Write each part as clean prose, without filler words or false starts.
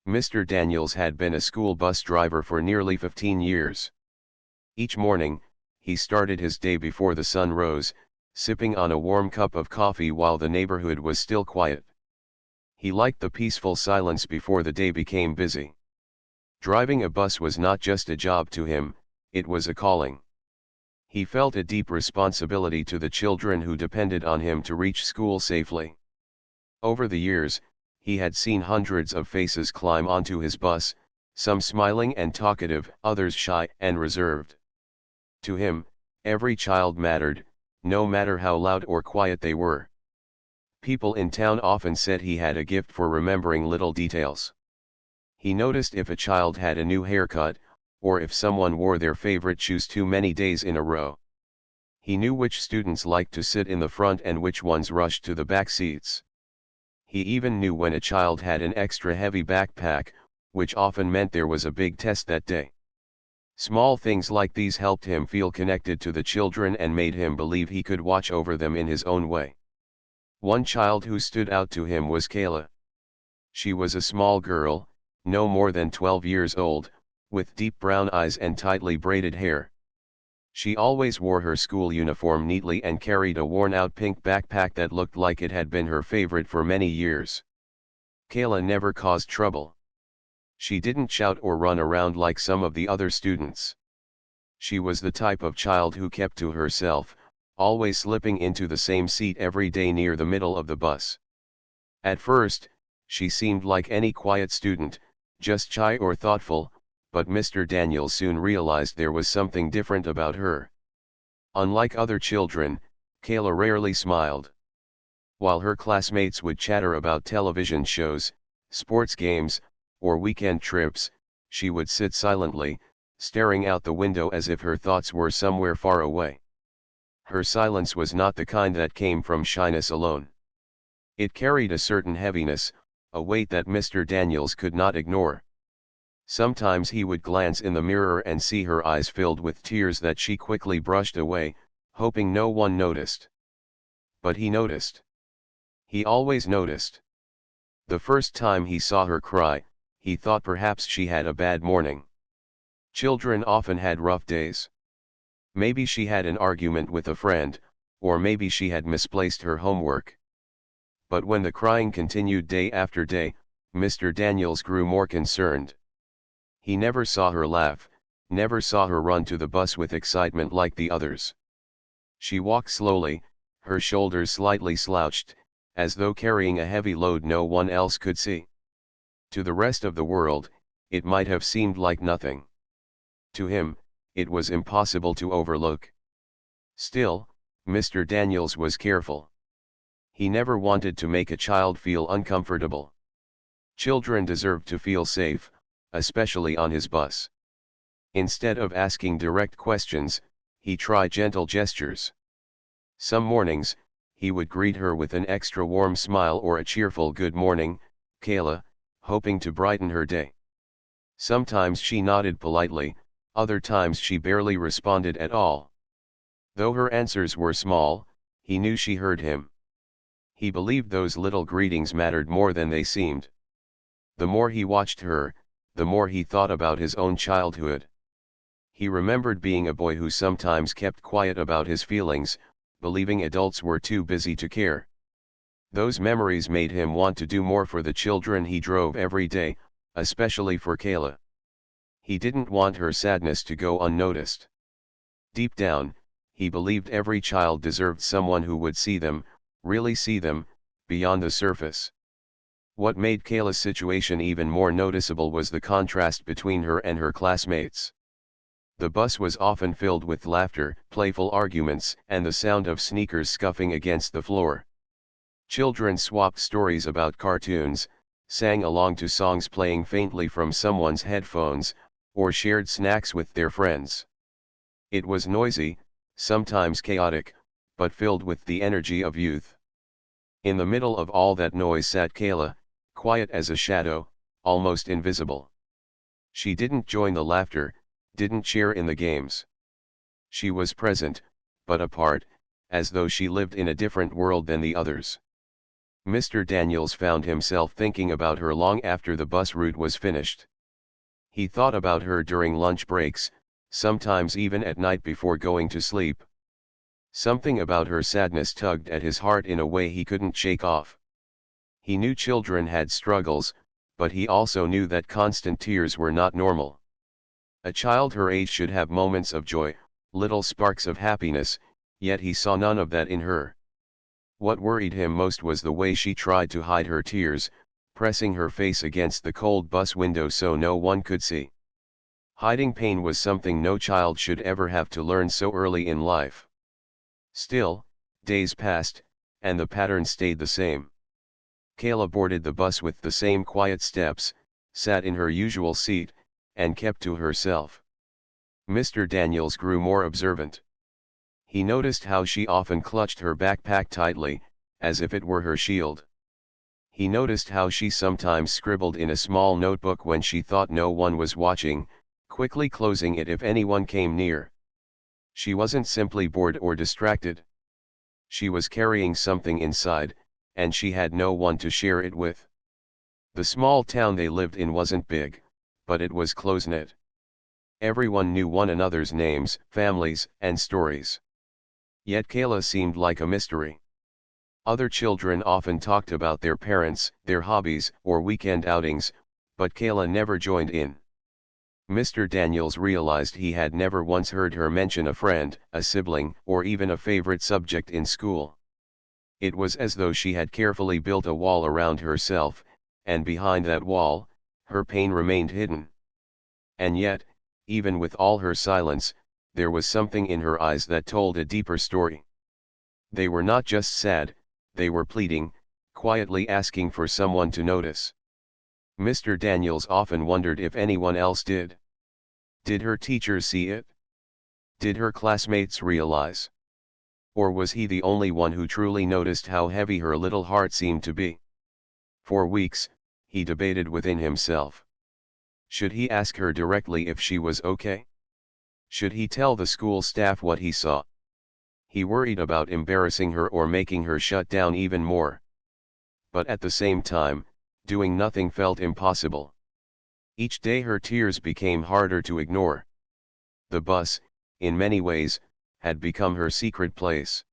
Mr. Daniels had been a school bus driver for nearly 15 years. Each morning, he started his day before the sun rose, sipping on a warm cup of coffee while the neighborhood was still quiet. He liked the peaceful silence before the day became busy. Driving a bus was not just a job to him, it was a calling. He felt a deep responsibility to the children who depended on him to reach school safely. Over the years, he had seen hundreds of faces climb onto his bus, some smiling and talkative, others shy and reserved. To him, every child mattered, no matter how loud or quiet they were. People in town often said he had a gift for remembering little details. He noticed if a child had a new haircut, or if someone wore their favorite shoes too many days in a row. He knew which students liked to sit in the front and which ones rushed to the back seats. He even knew when a child had an extra heavy backpack, which often meant there was a big test that day. Small things like these helped him feel connected to the children and made him believe he could watch over them in his own way. One child who stood out to him was Kayla. She was a small girl, no more than 12 years old, with deep brown eyes and tightly braided hair. She always wore her school uniform neatly and carried a worn-out pink backpack that looked like it had been her favorite for many years. Kayla never caused trouble. She didn't shout or run around like some of the other students. She was the type of child who kept to herself, always slipping into the same seat every day near the middle of the bus. At first, she seemed like any quiet student, just shy or thoughtful, but Mr. Daniels soon realized there was something different about her. Unlike other children, Kayla rarely smiled. While her classmates would chatter about television shows, sports games, or weekend trips, she would sit silently, staring out the window as if her thoughts were somewhere far away. Her silence was not the kind that came from shyness alone. It carried a certain heaviness, a weight that Mr. Daniels could not ignore. Sometimes he would glance in the mirror and see her eyes filled with tears that she quickly brushed away, hoping no one noticed. But he noticed. He always noticed. The first time he saw her cry, he thought perhaps she had a bad morning. Children often had rough days. Maybe she had an argument with a friend, or maybe she had misplaced her homework. But when the crying continued day after day, Mr. Daniels grew more concerned. He never saw her laugh, never saw her run to the bus with excitement like the others. She walked slowly, her shoulders slightly slouched, as though carrying a heavy load no one else could see. To the rest of the world, it might have seemed like nothing. To him, it was impossible to overlook. Still, Mr. Daniels was careful. He never wanted to make a child feel uncomfortable. Children deserved to feel safe, especially on his bus. Instead of asking direct questions, he tried gentle gestures. Some mornings, he would greet her with an extra warm smile or a cheerful "Good morning, Kayla," hoping to brighten her day. Sometimes she nodded politely, other times she barely responded at all. Though her answers were small, he knew she heard him. He believed those little greetings mattered more than they seemed. The more he watched her, the more he thought about his own childhood. He remembered being a boy who sometimes kept quiet about his feelings, believing adults were too busy to care. Those memories made him want to do more for the children he drove every day, especially for Kayla. He didn't want her sadness to go unnoticed. Deep down, he believed every child deserved someone who would see them, really see them, beyond the surface. What made Kayla's situation even more noticeable was the contrast between her and her classmates. The bus was often filled with laughter, playful arguments, and the sound of sneakers scuffing against the floor. Children swapped stories about cartoons, sang along to songs playing faintly from someone's headphones, or shared snacks with their friends. It was noisy, sometimes chaotic, but filled with the energy of youth. In the middle of all that noise sat Kayla, quiet as a shadow, almost invisible. She didn't join the laughter, didn't share in the games. She was present, but apart, as though she lived in a different world than the others. Mr. Daniels found himself thinking about her long after the bus route was finished. He thought about her during lunch breaks, sometimes even at night before going to sleep. Something about her sadness tugged at his heart in a way he couldn't shake off. He knew children had struggles, but he also knew that constant tears were not normal. A child her age should have moments of joy, little sparks of happiness, yet he saw none of that in her. What worried him most was the way she tried to hide her tears, pressing her face against the cold bus window so no one could see. Hiding pain was something no child should ever have to learn so early in life. Still, days passed, and the pattern stayed the same. Kayla boarded the bus with the same quiet steps, sat in her usual seat, and kept to herself. Mr. Daniels grew more observant. He noticed how she often clutched her backpack tightly, as if it were her shield. He noticed how she sometimes scribbled in a small notebook when she thought no one was watching, quickly closing it if anyone came near. She wasn't simply bored or distracted. She was carrying something inside, and she had no one to share it with. The small town they lived in wasn't big, but it was close-knit. Everyone knew one another's names, families, and stories. Yet Kayla seemed like a mystery. Other children often talked about their parents, their hobbies, or weekend outings, but Kayla never joined in. Mr. Daniels realized he had never once heard her mention a friend, a sibling, or even a favorite subject in school. It was as though she had carefully built a wall around herself, and behind that wall, her pain remained hidden. And yet, even with all her silence, there was something in her eyes that told a deeper story. They were not just sad, they were pleading, quietly asking for someone to notice. Mr. Daniels often wondered if anyone else did. Did her teachers see it? Did her classmates realize? Or was he the only one who truly noticed how heavy her little heart seemed to be? For weeks, he debated within himself. Should he ask her directly if she was okay? Should he tell the school staff what he saw? He worried about embarrassing her or making her shut down even more. But at the same time, doing nothing felt impossible. Each day her tears became harder to ignore. The bus, in many ways, had become her secret place.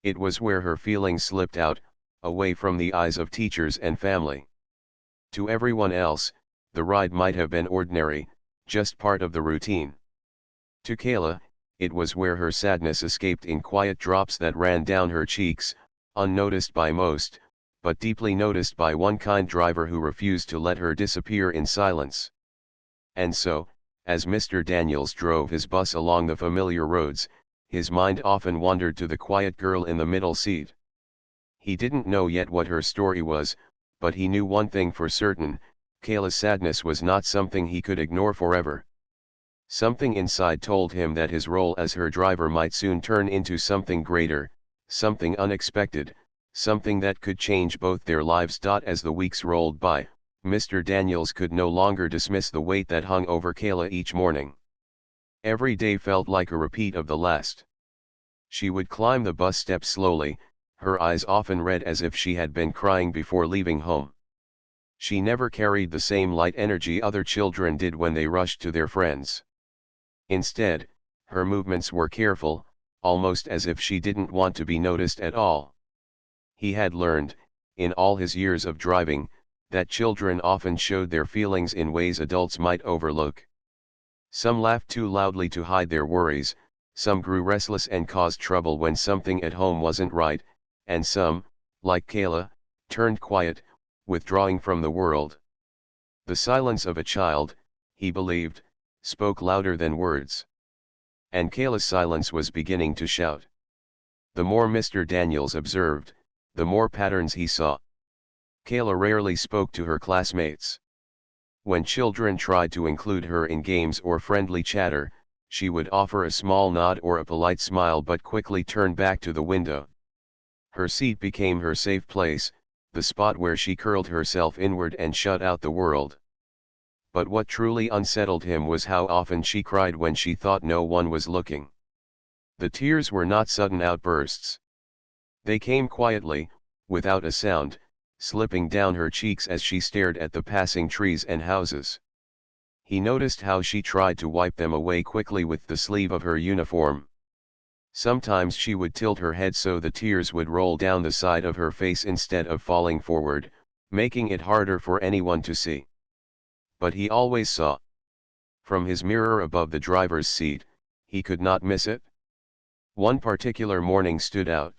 It was where her feelings slipped out, away from the eyes of teachers and family. To everyone else, the ride might have been ordinary, just part of the routine. To Kayla, it was where her sadness escaped in quiet drops that ran down her cheeks, unnoticed by most, but deeply noticed by one kind driver who refused to let her disappear in silence. And so, as Mr. Daniels drove his bus along the familiar roads, his mind often wandered to the quiet girl in the middle seat. He didn't know yet what her story was, but he knew one thing for certain: Kayla's sadness was not something he could ignore forever. Something inside told him that his role as her driver might soon turn into something greater, something unexpected, something that could change both their lives. As the weeks rolled by, Mr. Daniels could no longer dismiss the weight that hung over Kayla each morning. Every day felt like a repeat of the last. She would climb the bus steps slowly, her eyes often red as if she had been crying before leaving home. She never carried the same light energy other children did when they rushed to their friends. Instead, her movements were careful, almost as if she didn't want to be noticed at all. He had learned, in all his years of driving, that children often showed their feelings in ways adults might overlook. Some laughed too loudly to hide their worries, some grew restless and caused trouble when something at home wasn't right, and some, like Kayla, turned quiet, withdrawing from the world. The silence of a child, he believed, spoke louder than words. And Kayla's silence was beginning to shout. The more Mr. Daniels observed, the more patterns he saw. Kayla rarely spoke to her classmates. When children tried to include her in games or friendly chatter, she would offer a small nod or a polite smile but quickly turn back to the window. Her seat became her safe place, the spot where she curled herself inward and shut out the world. But what truly unsettled him was how often she cried when she thought no one was looking. The tears were not sudden outbursts. They came quietly, without a sound, slipping down her cheeks as she stared at the passing trees and houses. He noticed how she tried to wipe them away quickly with the sleeve of her uniform. Sometimes she would tilt her head so the tears would roll down the side of her face instead of falling forward, making it harder for anyone to see. But he always saw. From his mirror above the driver's seat, he could not miss it. One particular morning stood out.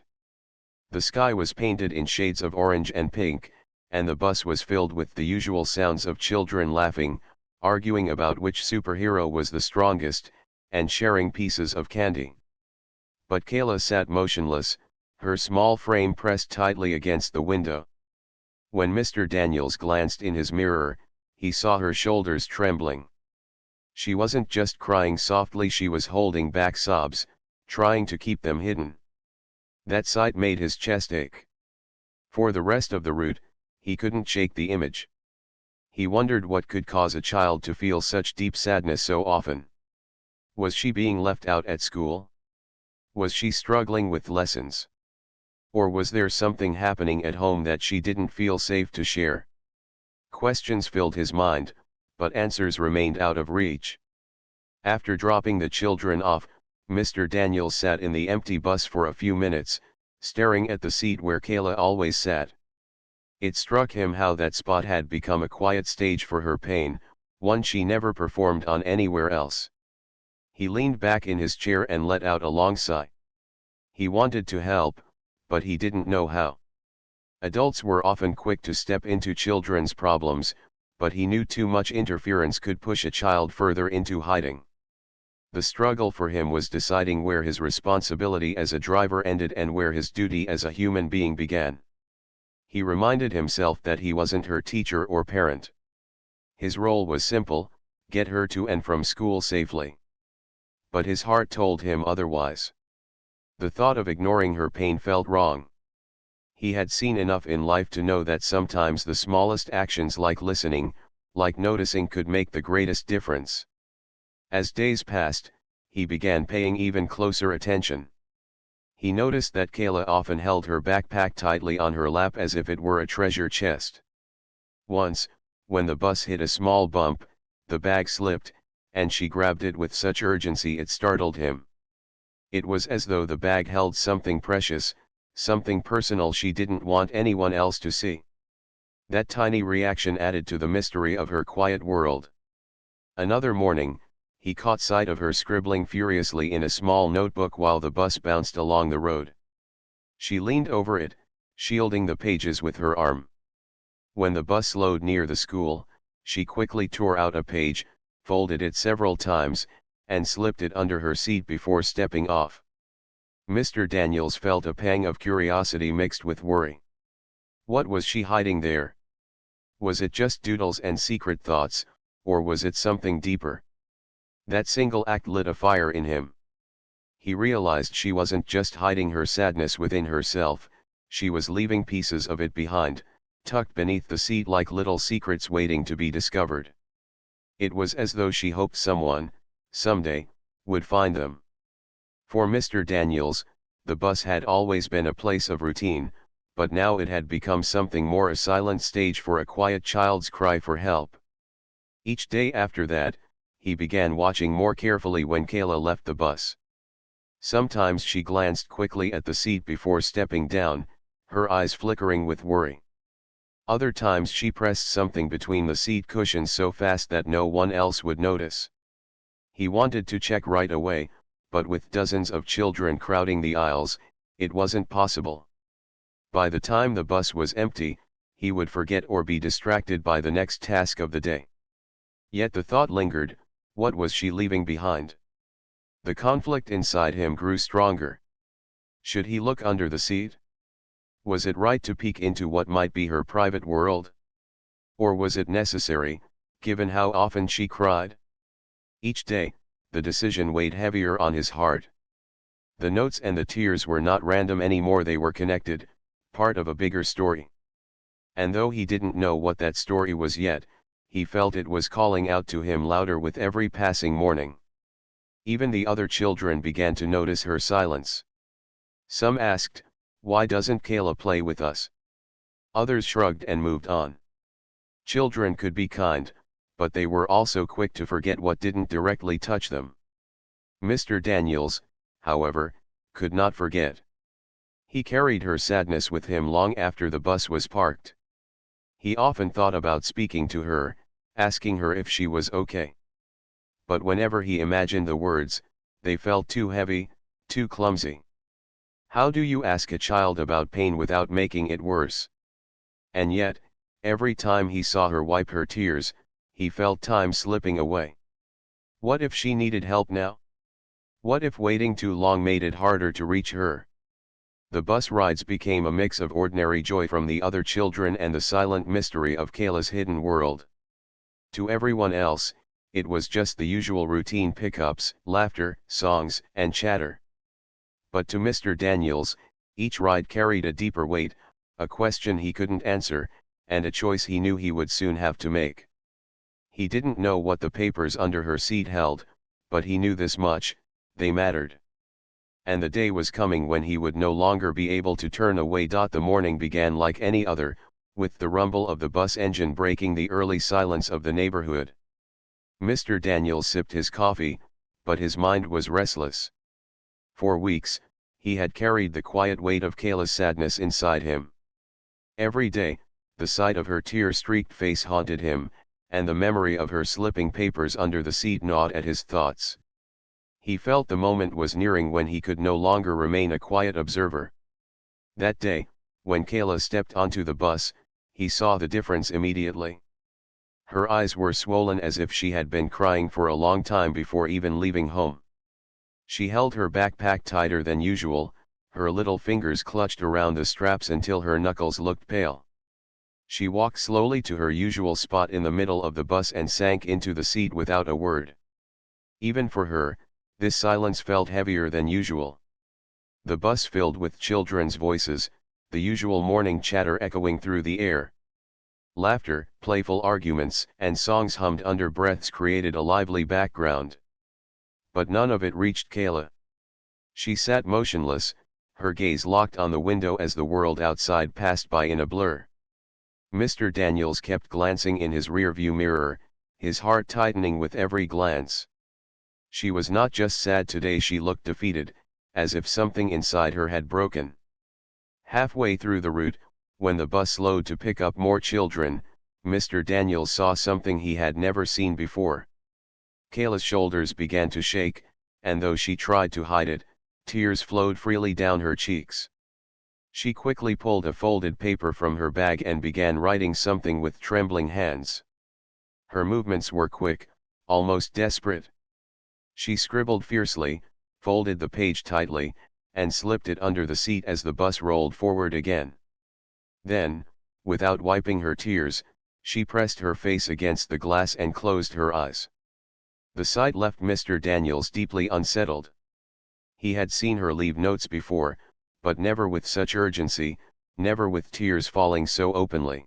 The sky was painted in shades of orange and pink, and the bus was filled with the usual sounds of children laughing, arguing about which superhero was the strongest, and sharing pieces of candy. But Kayla sat motionless, her small frame pressed tightly against the window. When Mr. Daniels glanced in his mirror, he saw her shoulders trembling. She wasn't just crying softly, she was holding back sobs, trying to keep them hidden. That sight made his chest ache. For the rest of the route, he couldn't shake the image. He wondered what could cause a child to feel such deep sadness so often. Was she being left out at school? Was she struggling with lessons? Or was there something happening at home that she didn't feel safe to share? Questions filled his mind, but answers remained out of reach. After dropping the children off, Mr. Daniels sat in the empty bus for a few minutes, staring at the seat where Kayla always sat. It struck him how that spot had become a quiet stage for her pain, one she never performed on anywhere else. He leaned back in his chair and let out a long sigh. He wanted to help, but he didn't know how. Adults were often quick to step into children's problems, but he knew too much interference could push a child further into hiding. The struggle for him was deciding where his responsibility as a driver ended and where his duty as a human being began. He reminded himself that he wasn't her teacher or parent. His role was simple: get her to and from school safely. But his heart told him otherwise. The thought of ignoring her pain felt wrong. He had seen enough in life to know that sometimes the smallest actions, like listening, like noticing, could make the greatest difference. As days passed, he began paying even closer attention. He noticed that Kayla often held her backpack tightly on her lap as if it were a treasure chest. Once, when the bus hit a small bump, the bag slipped, and she grabbed it with such urgency it startled him. It was as though the bag held something precious, something personal she didn't want anyone else to see. That tiny reaction added to the mystery of her quiet world. Another morning, he caught sight of her scribbling furiously in a small notebook while the bus bounced along the road. She leaned over it, shielding the pages with her arm. When the bus slowed near the school, she quickly tore out a page, folded it several times, and slipped it under her seat before stepping off. Mr. Daniels felt a pang of curiosity mixed with worry. What was she hiding there? Was it just doodles and secret thoughts, or was it something deeper? That single act lit a fire in him. He realized she wasn't just hiding her sadness within herself, she was leaving pieces of it behind, tucked beneath the seat like little secrets waiting to be discovered. It was as though she hoped someone, someday, would find them. For Mr. Daniels, the bus had always been a place of routine, but now it had become something more: a silent stage for a quiet child's cry for help. Each day after that, he began watching more carefully when Kayla left the bus. Sometimes she glanced quickly at the seat before stepping down, her eyes flickering with worry. Other times she pressed something between the seat cushions so fast that no one else would notice. He wanted to check right away, but with dozens of children crowding the aisles, it wasn't possible. By the time the bus was empty, he would forget or be distracted by the next task of the day. Yet the thought lingered: what was she leaving behind? The conflict inside him grew stronger. Should he look under the seat? Was it right to peek into what might be her private world? Or was it necessary, given how often she cried? Each day, the decision weighed heavier on his heart. The notes and the tears were not random anymore, they were connected, part of a bigger story. And though he didn't know what that story was yet, he felt it was calling out to him louder with every passing morning. Even the other children began to notice her silence. Some asked, "Why doesn't Kayla play with us?" Others shrugged and moved on. Children could be kind, but they were also quick to forget what didn't directly touch them. Mr. Daniels, however, could not forget. He carried her sadness with him long after the bus was parked. He often thought about speaking to her, asking her if she was okay. But whenever he imagined the words, they felt too heavy, too clumsy. How do you ask a child about pain without making it worse? And yet, every time he saw her wipe her tears, he felt time slipping away. What if she needed help now? What if waiting too long made it harder to reach her? The bus rides became a mix of ordinary joy from the other children and the silent mystery of Kayla's hidden world. To everyone else, it was just the usual routine pickups, laughter, songs, and chatter. But to Mr. Daniels, each ride carried a deeper weight, a question he couldn't answer, and a choice he knew he would soon have to make. He didn't know what the papers under her seat held, but he knew this much: they mattered. And the day was coming when he would no longer be able to turn away. The morning began like any other, with the rumble of the bus engine breaking the early silence of the neighborhood. Mr. Daniels sipped his coffee, but his mind was restless. For weeks, he had carried the quiet weight of Kayla's sadness inside him. Every day, the sight of her tear-streaked face haunted him, and the memory of her slipping papers under the seat gnawed at his thoughts. He felt the moment was nearing when he could no longer remain a quiet observer. That day, when Kayla stepped onto the bus, he saw the difference immediately. Her eyes were swollen as if she had been crying for a long time before even leaving home. She held her backpack tighter than usual, her little fingers clutched around the straps until her knuckles looked pale. She walked slowly to her usual spot in the middle of the bus and sank into the seat without a word. Even for her, this silence felt heavier than usual. The bus filled with children's voices, the usual morning chatter echoing through the air. Laughter, playful arguments, and songs hummed under breaths created a lively background. But none of it reached Kayla. She sat motionless, her gaze locked on the window as the world outside passed by in a blur. Mr. Daniels kept glancing in his rearview mirror, his heart tightening with every glance. She was not just sad today, she looked defeated, as if something inside her had broken. Halfway through the route, when the bus slowed to pick up more children, Mr. Daniels saw something he had never seen before. Kayla's shoulders began to shake, and though she tried to hide it, tears flowed freely down her cheeks. She quickly pulled a folded paper from her bag and began writing something with trembling hands. Her movements were quick, almost desperate. She scribbled fiercely, folded the page tightly, and slipped it under the seat as the bus rolled forward again. Then, without wiping her tears, she pressed her face against the glass and closed her eyes. The sight left Mr. Daniels deeply unsettled. He had seen her leave notes before, but never with such urgency, never with tears falling so openly.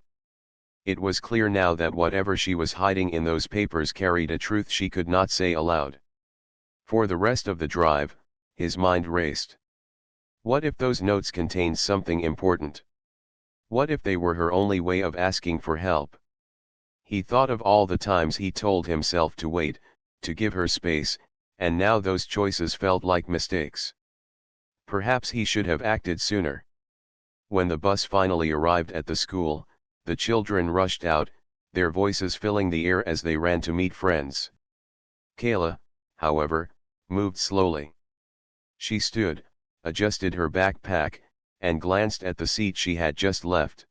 It was clear now that whatever she was hiding in those papers carried a truth she could not say aloud. For the rest of the drive, his mind raced. What if those notes contained something important? What if they were her only way of asking for help? He thought of all the times he told himself to wait, to give her space, and now those choices felt like mistakes. Perhaps he should have acted sooner. When the bus finally arrived at the school, the children rushed out, their voices filling the air as they ran to meet friends. Kayla, however, moved slowly. She stood, adjusted her backpack, and glanced at the seat she had just left.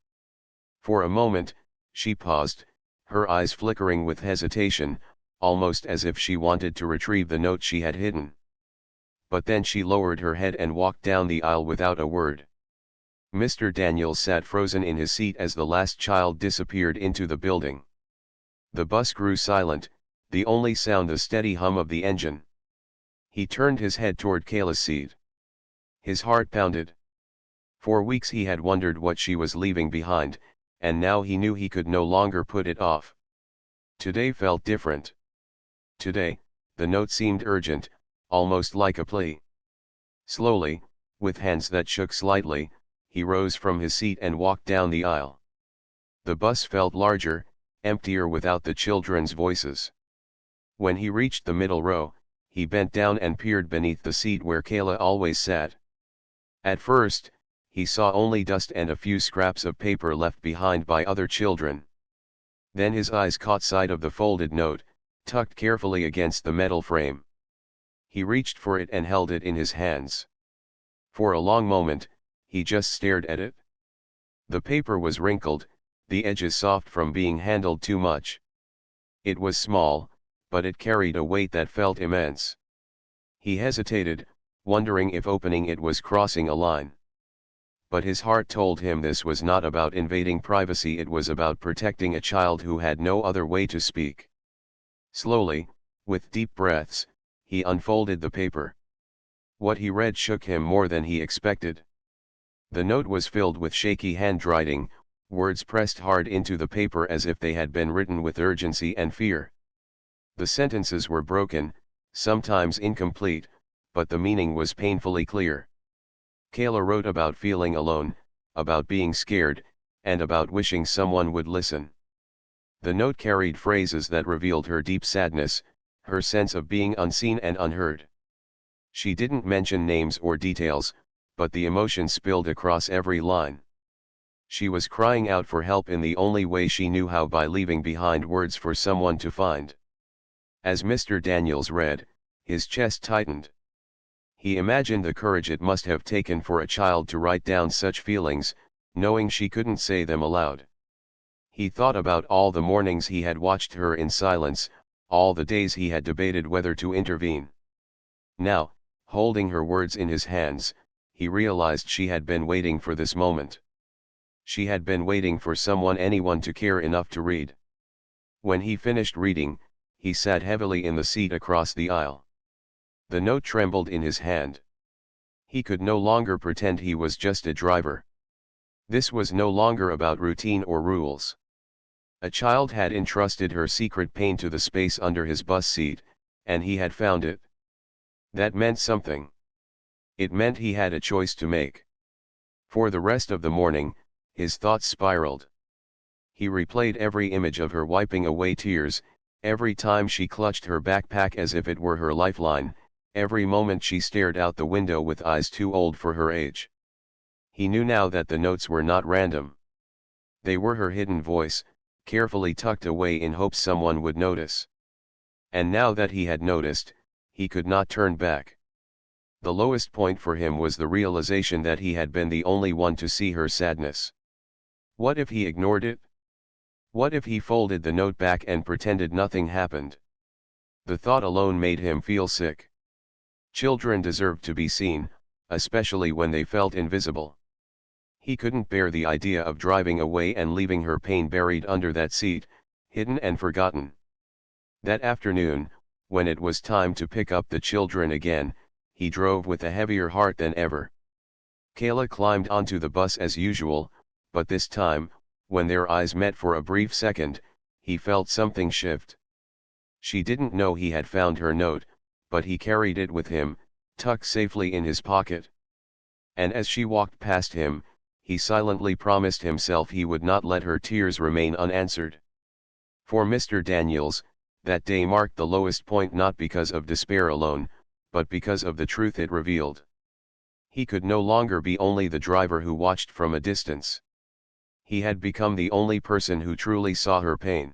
For a moment, she paused, her eyes flickering with hesitation, almost as if she wanted to retrieve the note she had hidden. But then she lowered her head and walked down the aisle without a word. Mr. Daniels sat frozen in his seat as the last child disappeared into the building. The bus grew silent, the only sound the steady hum of the engine. He turned his head toward Kayla's seat. His heart pounded. For weeks he had wondered what she was leaving behind, and now he knew he could no longer put it off. Today felt different. Today, the note seemed urgent, almost like a plea. Slowly, with hands that shook slightly, he rose from his seat and walked down the aisle. The bus felt larger, emptier without the children's voices. When he reached the middle row, he bent down and peered beneath the seat where Kayla always sat. At first, he saw only dust and a few scraps of paper left behind by other children. Then his eyes caught sight of the folded note, tucked carefully against the metal frame. He reached for it and held it in his hands. For a long moment, he just stared at it. The paper was wrinkled, the edges soft from being handled too much. It was small, but it carried a weight that felt immense. He hesitated, wondering if opening it was crossing a line. But his heart told him this was not about invading privacy, it was about protecting a child who had no other way to speak. Slowly, with deep breaths, he unfolded the paper. What he read shook him more than he expected. The note was filled with shaky handwriting, words pressed hard into the paper as if they had been written with urgency and fear. The sentences were broken, sometimes incomplete, but the meaning was painfully clear. Kayla wrote about feeling alone, about being scared, and about wishing someone would listen. The note carried phrases that revealed her deep sadness, her sense of being unseen and unheard. She didn't mention names or details, but the emotion spilled across every line. She was crying out for help in the only way she knew how, by leaving behind words for someone to find. As Mr. Daniels read, his chest tightened. He imagined the courage it must have taken for a child to write down such feelings, knowing she couldn't say them aloud. He thought about all the mornings he had watched her in silence, all the days he had debated whether to intervene. Now, holding her words in his hands, he realized she had been waiting for this moment. She had been waiting for someone, anyone, to care enough to read. When he finished reading, he sat heavily in the seat across the aisle. The note trembled in his hand. He could no longer pretend he was just a driver. This was no longer about routine or rules. A child had entrusted her secret pain to the space under his bus seat, and he had found it. That meant something. It meant he had a choice to make. For the rest of the morning, his thoughts spiraled. He replayed every image of her wiping away tears, every time she clutched her backpack as if it were her lifeline, every moment she stared out the window with eyes too old for her age. He knew now that the notes were not random. They were her hidden voice, carefully tucked away in hopes someone would notice. And now that he had noticed, he could not turn back. The lowest point for him was the realization that he had been the only one to see her sadness. What if he ignored it? What if he folded the note back and pretended nothing happened? The thought alone made him feel sick. Children deserved to be seen, especially when they felt invisible. He couldn't bear the idea of driving away and leaving her pain buried under that seat, hidden and forgotten. That afternoon, when it was time to pick up the children again, he drove with a heavier heart than ever. Kayla climbed onto the bus as usual, but this time, when their eyes met for a brief second, he felt something shift. She didn't know he had found her note, but he carried it with him, tucked safely in his pocket. And as she walked past him, he silently promised himself he would not let her tears remain unanswered. For Mr. Daniels, that day marked the lowest point, not because of despair alone, but because of the truth it revealed. He could no longer be only the driver who watched from a distance. He had become the only person who truly saw her pain.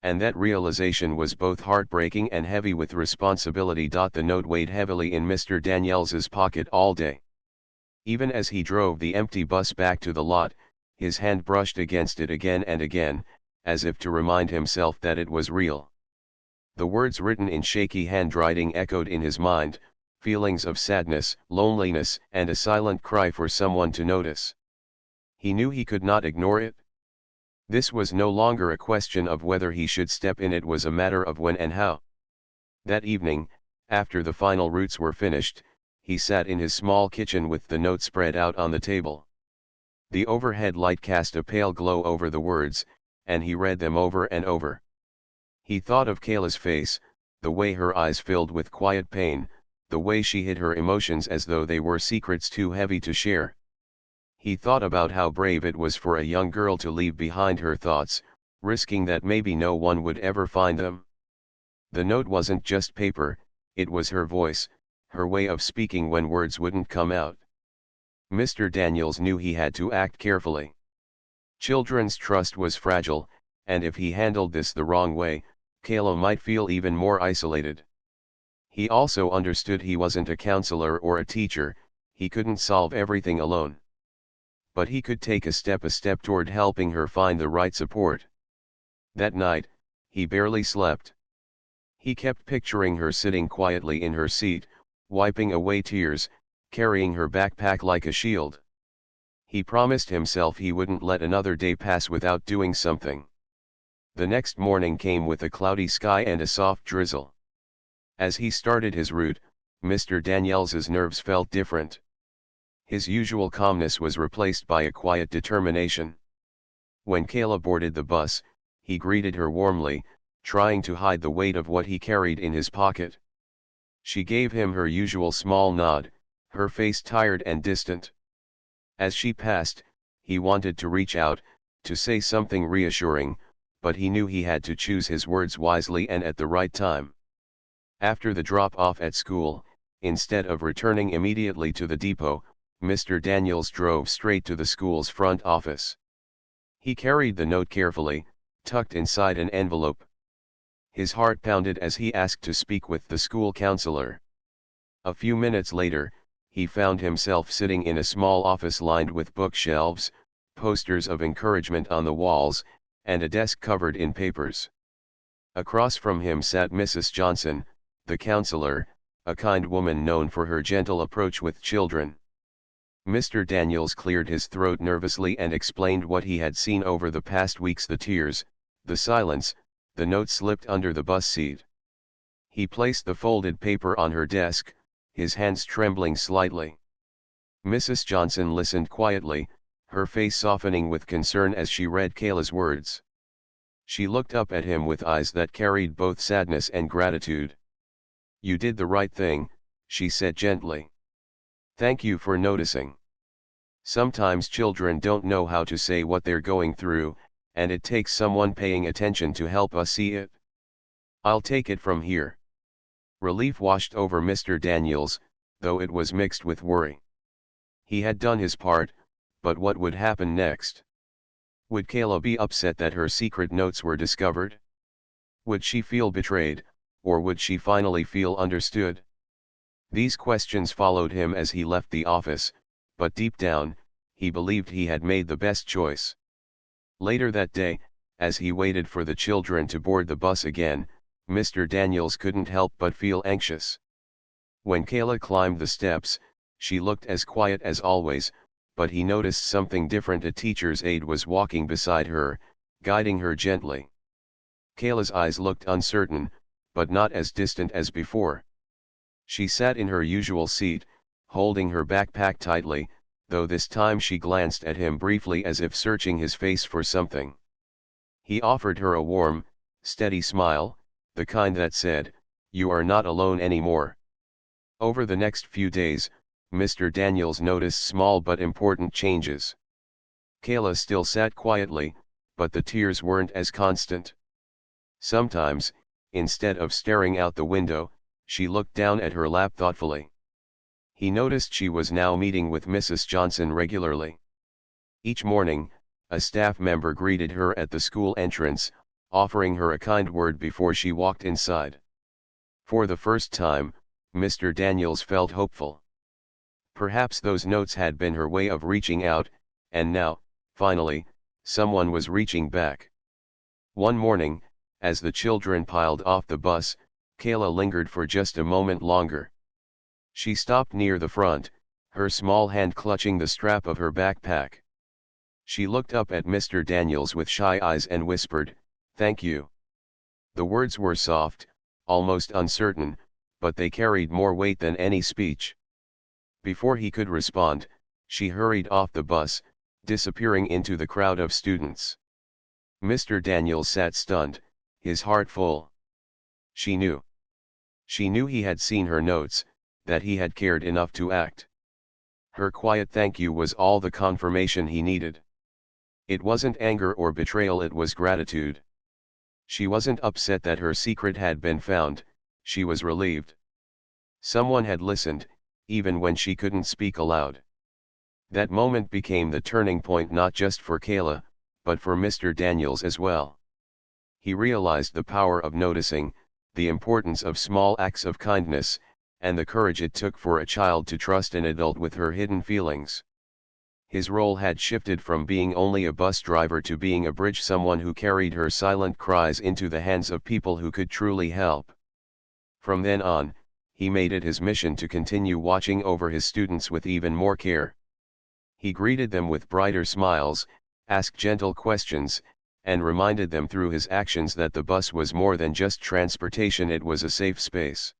And that realization was both heartbreaking and heavy with responsibility. The note weighed heavily in Mr. Daniels's pocket all day. Even as he drove the empty bus back to the lot, his hand brushed against it again and again, as if to remind himself that it was real. The words written in shaky handwriting echoed in his mind, feelings of sadness, loneliness, and a silent cry for someone to notice. He knew he could not ignore it. This was no longer a question of whether he should step in, it was a matter of when and how. That evening, after the final routes were finished, he sat in his small kitchen with the note spread out on the table. The overhead light cast a pale glow over the words, and he read them over and over. He thought of Kayla's face, the way her eyes filled with quiet pain, the way she hid her emotions as though they were secrets too heavy to share. He thought about how brave it was for a young girl to leave behind her thoughts, risking that maybe no one would ever find them. The note wasn't just paper, it was her voice, her way of speaking when words wouldn't come out. Mr. Daniels knew he had to act carefully. Children's trust was fragile, and if he handled this the wrong way, Kayla might feel even more isolated. He also understood he wasn't a counselor or a teacher, he couldn't solve everything alone. But he could take a step toward helping her find the right support. That night, he barely slept. He kept picturing her sitting quietly in her seat, wiping away tears, carrying her backpack like a shield. He promised himself he wouldn't let another day pass without doing something. The next morning came with a cloudy sky and a soft drizzle. As he started his route, Mr. Daniels's nerves felt different. His usual calmness was replaced by a quiet determination. When Kayla boarded the bus, he greeted her warmly, trying to hide the weight of what he carried in his pocket. She gave him her usual small nod, her face tired and distant. As she passed, he wanted to reach out, to say something reassuring, but he knew he had to choose his words wisely and at the right time. After the drop-off at school, instead of returning immediately to the depot, Mr. Daniels drove straight to the school's front office. He carried the note carefully, tucked inside an envelope. His heart pounded as he asked to speak with the school counselor. A few minutes later, he found himself sitting in a small office lined with bookshelves, posters of encouragement on the walls, and a desk covered in papers. Across from him sat Mrs. Johnson, the counselor, a kind woman known for her gentle approach with children. Mr. Daniels cleared his throat nervously and explained what he had seen over the past weeks: the tears, the silence, the note slipped under the bus seat. He placed the folded paper on her desk, his hands trembling slightly. Mrs. Johnson listened quietly, her face softening with concern as she read Kayla's words. She looked up at him with eyes that carried both sadness and gratitude. "You did the right thing," she said gently. "Thank you for noticing. Sometimes children don't know how to say what they're going through, and it takes someone paying attention to help us see it. I'll take it from here." Relief washed over Mr. Daniels, though it was mixed with worry. He had done his part, but what would happen next? Would Kayla be upset that her secret notes were discovered? Would she feel betrayed, or would she finally feel understood? These questions followed him as he left the office, but deep down, he believed he had made the best choice. Later that day, as he waited for the children to board the bus again, Mr. Daniels couldn't help but feel anxious. When Kayla climbed the steps, she looked as quiet as always, but he noticed something different. A teacher's aide was walking beside her, guiding her gently. Kayla's eyes looked uncertain, but not as distant as before. She sat in her usual seat, holding her backpack tightly, though this time she glanced at him briefly as if searching his face for something. He offered her a warm, steady smile, the kind that said, "You are not alone anymore." Over the next few days, Mr. Daniels noticed small but important changes. Kayla still sat quietly, but the tears weren't as constant. Sometimes, instead of staring out the window, she looked down at her lap thoughtfully. He noticed she was now meeting with Mrs. Johnson regularly. Each morning, a staff member greeted her at the school entrance, offering her a kind word before she walked inside. For the first time, Mr. Daniels felt hopeful. Perhaps those notes had been her way of reaching out, and now, finally, someone was reaching back. One morning, as the children piled off the bus, Kayla lingered for just a moment longer. She stopped near the front, her small hand clutching the strap of her backpack. She looked up at Mr. Daniels with shy eyes and whispered, "Thank you." The words were soft, almost uncertain, but they carried more weight than any speech. Before he could respond, she hurried off the bus, disappearing into the crowd of students. Mr. Daniels sat stunned, his heart full. She knew. She knew he had seen her notes, that he had cared enough to act. Her quiet thank you was all the confirmation he needed. It wasn't anger or betrayal, it was gratitude. She wasn't upset that her secret had been found, she was relieved. Someone had listened, even when she couldn't speak aloud. That moment became the turning point not just for Kayla, but for Mr. Daniels as well. He realized the power of noticing, the importance of small acts of kindness, and the courage it took for a child to trust an adult with her hidden feelings. His role had shifted from being only a bus driver to being a bridge, someone who carried her silent cries into the hands of people who could truly help. From then on, he made it his mission to continue watching over his students with even more care. He greeted them with brighter smiles, asked gentle questions, and reminded them through his actions that the bus was more than just transportation, it was a safe space.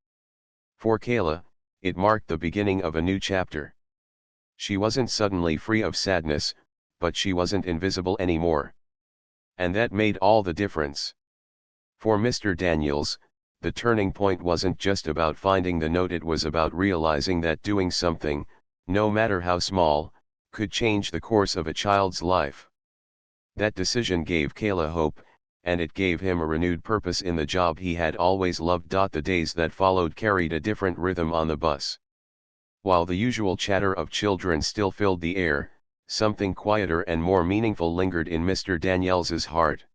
For Kayla, it marked the beginning of a new chapter. She wasn't suddenly free of sadness, but she wasn't invisible anymore. And that made all the difference. For Mr. Daniels, the turning point wasn't just about finding the note, it was about realizing that doing something, no matter how small, could change the course of a child's life. That decision gave Kayla hope, and it gave him a renewed purpose in the job he had always loved. The days that followed carried a different rhythm on the bus. While the usual chatter of children still filled the air, something quieter and more meaningful lingered in Mr. Daniels's heart.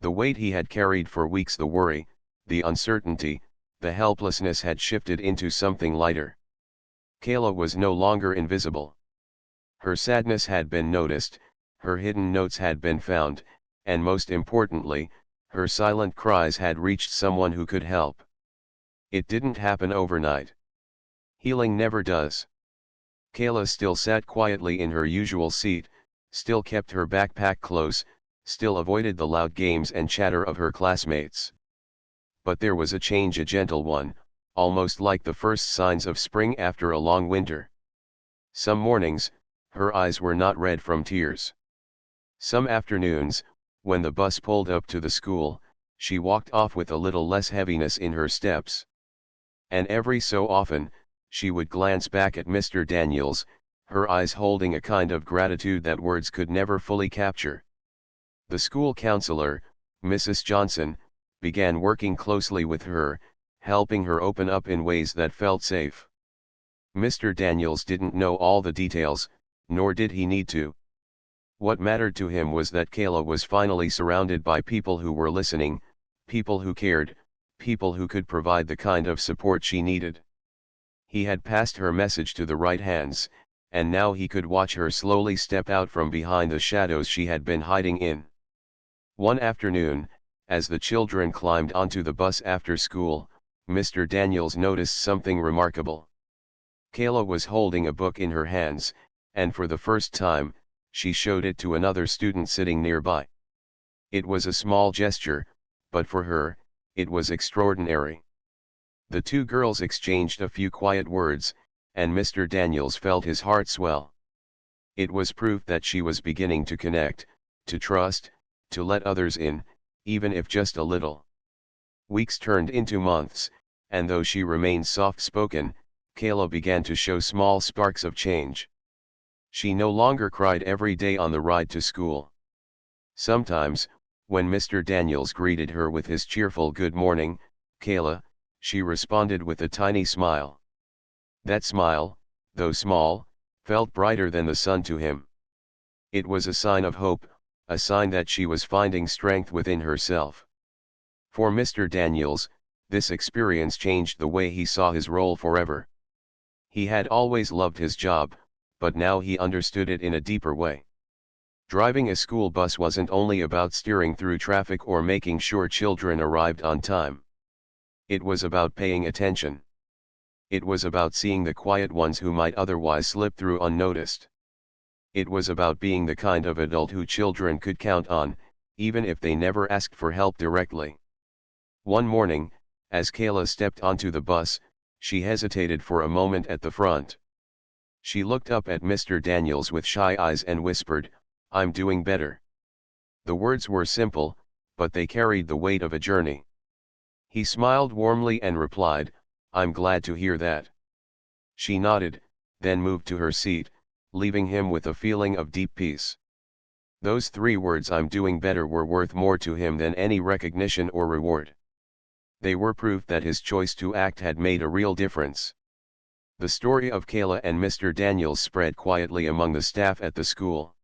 The weight he had carried for weeks, the worry, the uncertainty, the helplessness, had shifted into something lighter. Kayla was no longer invisible. Her sadness had been noticed, her hidden notes had been found, and most importantly, her silent cries had reached someone who could help. It didn't happen overnight. Healing never does. Kayla still sat quietly in her usual seat, still kept her backpack close, still avoided the loud games and chatter of her classmates. But there was a change, a gentle one, almost like the first signs of spring after a long winter. Some mornings, her eyes were not red from tears. Some afternoons, when the bus pulled up to the school, she walked off with a little less heaviness in her steps. And every so often, she would glance back at Mr. Daniels, her eyes holding a kind of gratitude that words could never fully capture. The school counselor, Mrs. Johnson, began working closely with her, helping her open up in ways that felt safe. Mr. Daniels didn't know all the details, nor did he need to. What mattered to him was that Kayla was finally surrounded by people who were listening, people who cared, people who could provide the kind of support she needed. He had passed her message to the right hands, and now he could watch her slowly step out from behind the shadows she had been hiding in. One afternoon, as the children climbed onto the bus after school, Mr. Daniels noticed something remarkable. Kayla was holding a book in her hands, and for the first time, she showed it to another student sitting nearby. It was a small gesture, but for her, it was extraordinary. The two girls exchanged a few quiet words, and Mr. Daniels felt his heart swell. It was proof that she was beginning to connect, to trust, to let others in, even if just a little. Weeks turned into months, and though she remained soft-spoken, Kayla began to show small sparks of change. She no longer cried every day on the ride to school. Sometimes, when Mr. Daniels greeted her with his cheerful "Good morning, Kayla," she responded with a tiny smile. That smile, though small, felt brighter than the sun to him. It was a sign of hope, a sign that she was finding strength within herself. For Mr. Daniels, this experience changed the way he saw his role forever. He had always loved his job, but now he understood it in a deeper way. Driving a school bus wasn't only about steering through traffic or making sure children arrived on time. It was about paying attention. It was about seeing the quiet ones who might otherwise slip through unnoticed. It was about being the kind of adult who children could count on, even if they never asked for help directly. One morning, as Kayla stepped onto the bus, she hesitated for a moment at the front. She looked up at Mr. Daniels with shy eyes and whispered, "I'm doing better." The words were simple, but they carried the weight of a journey. He smiled warmly and replied, "I'm glad to hear that." She nodded, then moved to her seat, leaving him with a feeling of deep peace. Those 3 words, "I'm doing better," were worth more to him than any recognition or reward. They were proof that his choice to act had made a real difference. The story of Kayla and Mr. Daniels spread quietly among the staff at the school.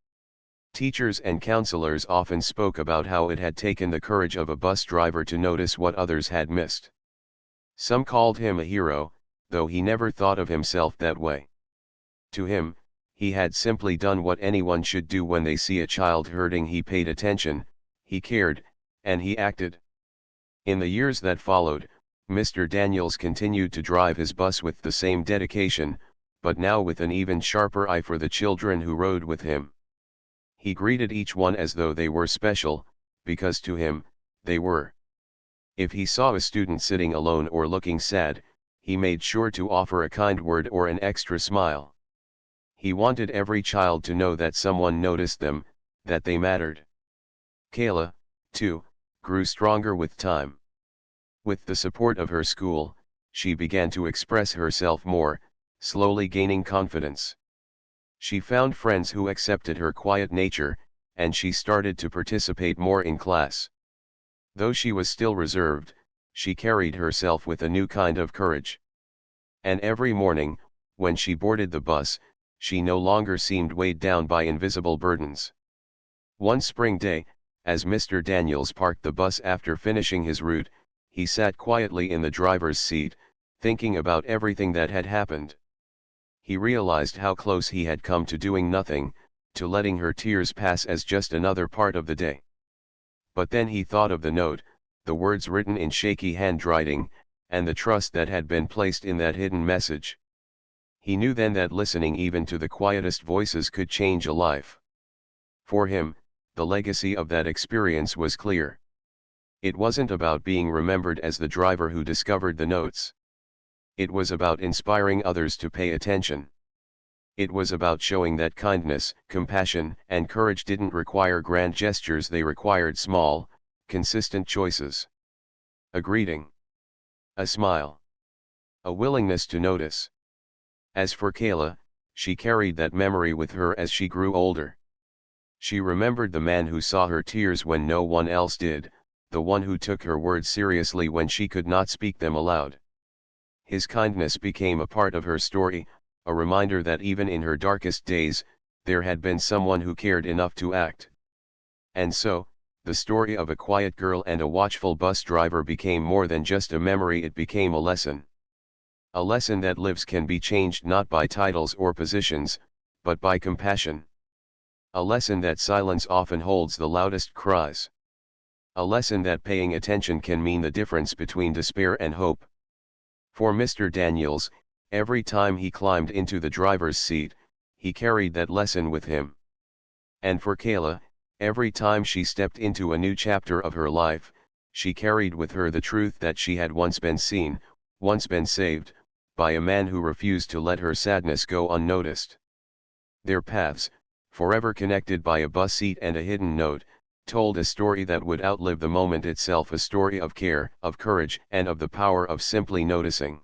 Teachers and counselors often spoke about how it had taken the courage of a bus driver to notice what others had missed. Some called him a hero, though he never thought of himself that way. To him, he had simply done what anyone should do when they see a child hurting. He paid attention, he cared, and he acted. In the years that followed, Mr. Daniels continued to drive his bus with the same dedication, but now with an even sharper eye for the children who rode with him. He greeted each one as though they were special, because to him, they were. If he saw a student sitting alone or looking sad, he made sure to offer a kind word or an extra smile. He wanted every child to know that someone noticed them, that they mattered. Kayla, too, grew stronger with time. With the support of her school, she began to express herself more, slowly gaining confidence. She found friends who accepted her quiet nature, and she started to participate more in class. Though she was still reserved, she carried herself with a new kind of courage. And every morning, when she boarded the bus, she no longer seemed weighed down by invisible burdens. One spring day, as Mr. Daniels parked the bus after finishing his route, he sat quietly in the driver's seat, thinking about everything that had happened. He realized how close he had come to doing nothing, to letting her tears pass as just another part of the day. But then he thought of the note, the words written in shaky handwriting, and the trust that had been placed in that hidden message. He knew then that listening even to the quietest voices could change a life. For him, the legacy of that experience was clear. It wasn't about being remembered as the driver who discovered the notes. It was about inspiring others to pay attention. It was about showing that kindness, compassion, and courage didn't require grand gestures, they required small, consistent choices. A greeting. A smile. A willingness to notice. As for Kayla, she carried that memory with her as she grew older. She remembered the man who saw her tears when no one else did, the one who took her words seriously when she could not speak them aloud. His kindness became a part of her story, a reminder that even in her darkest days, there had been someone who cared enough to act. And so, the story of a quiet girl and a watchful bus driver became more than just a memory, it became a lesson. A lesson that lives can be changed not by titles or positions, but by compassion. A lesson that silence often holds the loudest cries. A lesson that paying attention can mean the difference between despair and hope. For Mr. Daniels, every time he climbed into the driver's seat, he carried that lesson with him. And for Kayla, every time she stepped into a new chapter of her life, she carried with her the truth that she had once been seen, once been saved, by a man who refused to let her sadness go unnoticed. Their paths, forever connected by a bus seat and a hidden note, told a story that would outlive the moment itself, a story of care, of courage, and of the power of simply noticing.